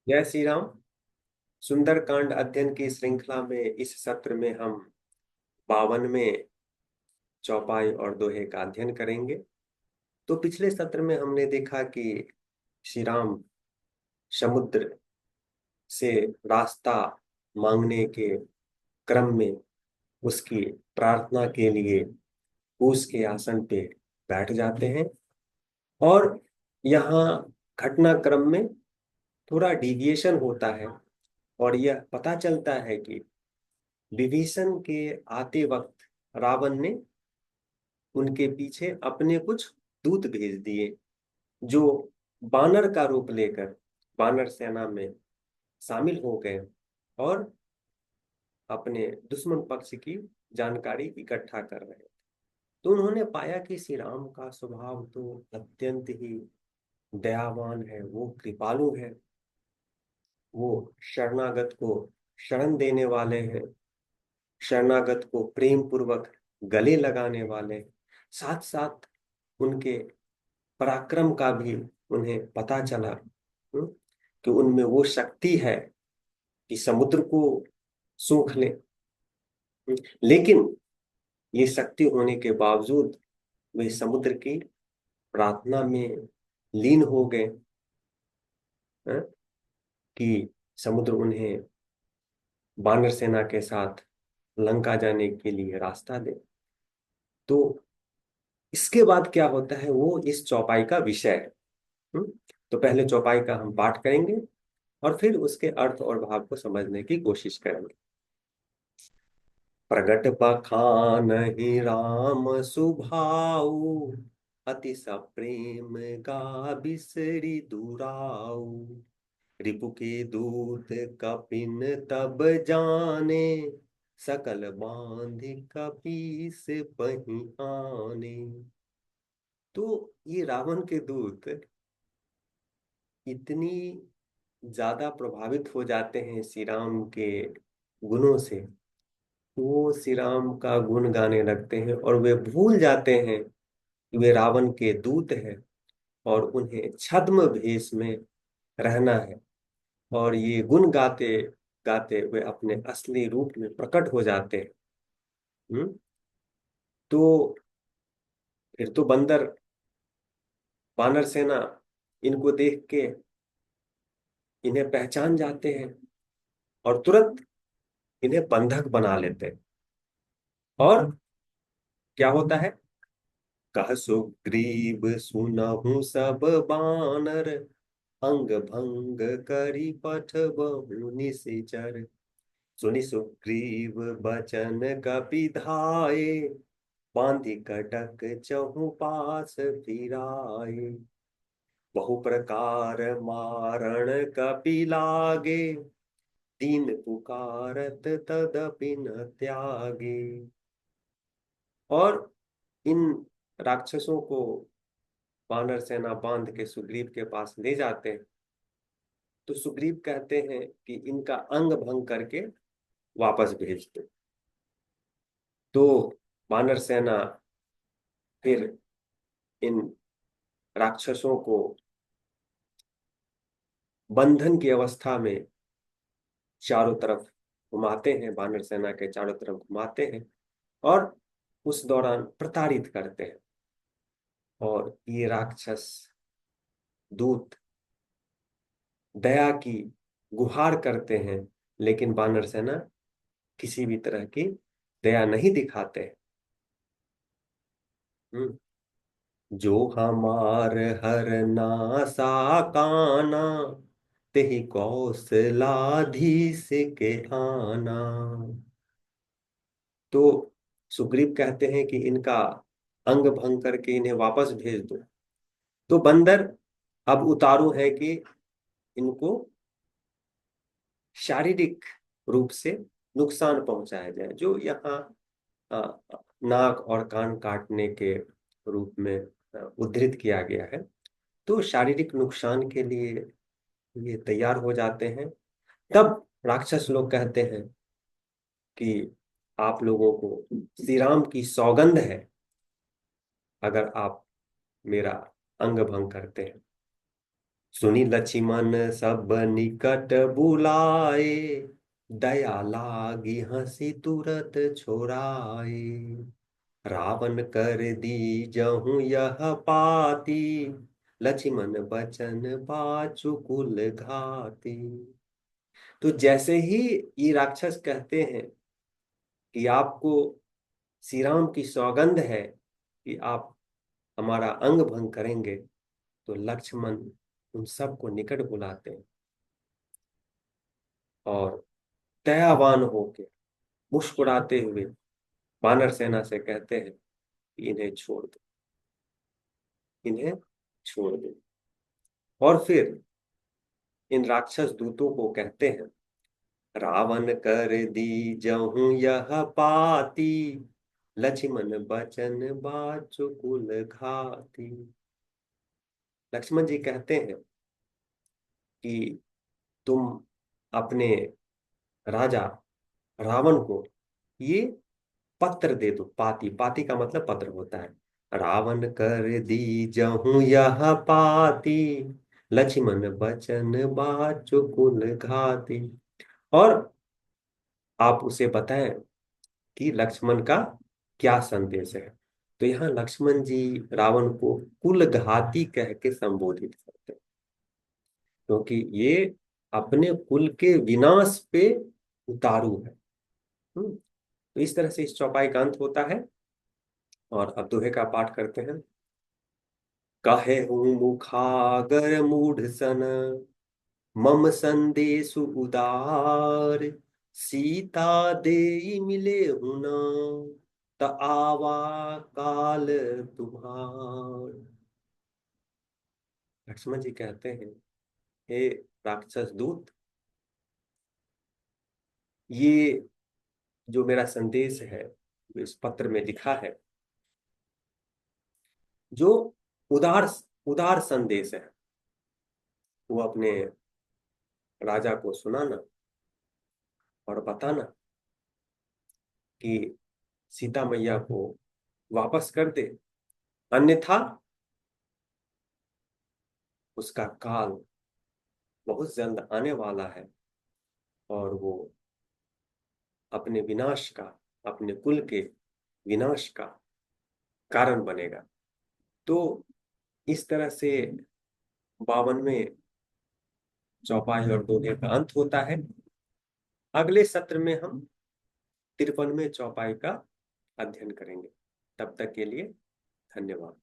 जय श्री राम। सुंदरकांड अध्ययन की श्रृंखला में इस सत्र में हम 52वें चौपाई और दोहे का अध्ययन करेंगे। तो पिछले सत्र में हमने देखा कि श्री राम समुद्र से रास्ता मांगने के क्रम में उसकी प्रार्थना के लिए उस के आसन पे बैठ जाते हैं। और यहाँ घटनाक्रम में थोड़ा डिविएशन होता है और यह पता चलता है कि विभीषण के आते वक्त रावण ने उनके पीछे अपने कुछ दूत भेज दिए, जो बानर का रूप लेकर बानर सेना में शामिल हो गए और अपने दुश्मन पक्ष की जानकारी इकट्ठा कर रहे थे। तो उन्होंने पाया कि श्री राम का स्वभाव तो अत्यंत ही दयावान है, वो कृपालु है, वो शरणागत को शरण देने वाले हैं, शरणागत को प्रेम पूर्वक गले लगाने वाले, साथ साथ उनके पराक्रम का भी उन्हें पता चला। कि उनमें वो शक्ति है कि समुद्र को सूंख ले। लेकिन ये शक्ति होने के बावजूद वे समुद्र की प्रार्थना में लीन हो गए, हैं, कि समुद्र उन्हें बानर सेना के साथ लंका जाने के लिए रास्ता दे। तो इसके बाद क्या होता है वो इस चौपाई का विषय है। हम्म? तो पहले चौपाई का हम पाठ करेंगे और फिर उसके अर्थ और भाव को समझने की कोशिश करेंगे। प्रगट बखानहि राम सुभाऊ, अति सप्रेम गा बिसरि दुराऊ। रिपु के दूत कपिन तब जाने, सकल बांधि कपीस बही आने। तो ये रावण के दूत इतनी ज्यादा प्रभावित हो जाते हैं श्री राम के गुणों से, वो श्री राम का गुण गाने लगते हैं और वे भूल जाते हैं कि वे रावण के दूत हैं और उन्हें छद्म भेष में रहना है। और ये गुण गाते गाते वे अपने असली रूप में प्रकट हो जाते हैं। तो फिर तो बंदर वानर सेना इनको देख के इन्हें पहचान जाते हैं और तुरंत इन्हें बंधक बना लेते हैं। और क्या होता है, कह सुग्रीव सुनहु सब बानर, अंग भंग करी पठबहु निशिचर। सुनि सुग्रीव बचन कपि धाये, बांधि कटक चहु पास फिराए। बहु प्रकार मारण कपि लागे, दीन पुकारत तदपि न त्यागे। और इन राक्षसों को वानर सेना बांध के सुग्रीव के पास ले जाते हैं। तो सुग्रीव कहते हैं कि इनका अंग भंग करके वापस भेज दो। तो वानर सेना फिर इन राक्षसों को बंधन की अवस्था में चारों तरफ घुमाते हैं, वानर सेना के चारों तरफ घुमाते हैं और उस दौरान प्रताड़ित करते हैं। और ये राक्षस दूत दया की गुहार करते हैं, लेकिन वानर सेना किसी भी तरह की दया नहीं दिखाते। हम्म। जो हमार हर नासा काना, तेहि कौशलाधीश के आना। तो सुग्रीव कहते हैं कि इनका अंग भंग करके इन्हें वापस भेज दो। तो बंदर अब उतारू है कि इनको शारीरिक रूप से नुकसान पहुंचाया जाए, जो यहाँ अ, नाक और कान काटने के रूप में उद्धृत किया गया है। तो शारीरिक नुकसान के लिए ये तैयार हो जाते हैं। तब राक्षस लोग कहते हैं कि आप लोगों को श्री राम की सौगंध है, अगर आप मेरा अंग भंग करते हैं, सुनी लक्ष्मण सब निकट बुलाए, दया लागी हंसी तुरत छोड़ाए। रावण कर दीजहु यह पाती, लक्ष्मण बचन बाचु कुल घाती। तो जैसे ही ये राक्षस कहते हैं कि आपको श्री राम की सौगंध है कि आप हमारा अंग भंग करेंगे, तो लक्ष्मण उन सबको निकट बुलाते हैं और दयावान होकर मुस्कुराते हुए वानर सेना से कहते हैं कि इन्हें छोड़ दो, इन्हें छोड़ दो। और फिर इन राक्षस दूतों को कहते हैं, रावण कर दीजहु यह पाती, लक्ष्मण बचन बाचु कुल घाती। लक्ष्मण जी कहते हैं कि तुम अपने राजा रावण को ये पत्र दे दो। पाती, पाती का मतलब पत्र होता है। रावण कर दीजहु यह पाती, लक्ष्मण बचन बाचु कुल घाती। और आप उसे बताएं कि लक्ष्मण का क्या संदेश है। तो यहाँ लक्ष्मण जी रावण को कुल घाती कह के संबोधित करते हैं, क्योंकि ये अपने कुल के विनाश पे उतारू है। तो इस तरह से इस चौपाई का अंत होता है। और अब दोहे का पाठ करते हैं। कहे हूँ मुखागर मूढ़ सन, मम संदेशु उदार, सीता देई मिले हूँ न, त आवा काल तुम्हार। लक्ष्मण जी कहते हैं, हे राक्षस दूत, ये जो मेरा संदेश है, जो इस पत्र में लिखा है, जो उदार उदार संदेश है, वो अपने राजा को सुनाना और बताना कि सीता मैया को वापस कर दे, अन्यथा उसका काल बहुत जल्द आने वाला है और वो अपने विनाश का, अपने कुल के विनाश का कारण बनेगा। तो इस तरह से 52वें चौपाई और दोहे का अंत होता है। अगले सत्र में हम 53वें चौपाई का अध्ययन करेंगे। तब तक के लिए धन्यवाद।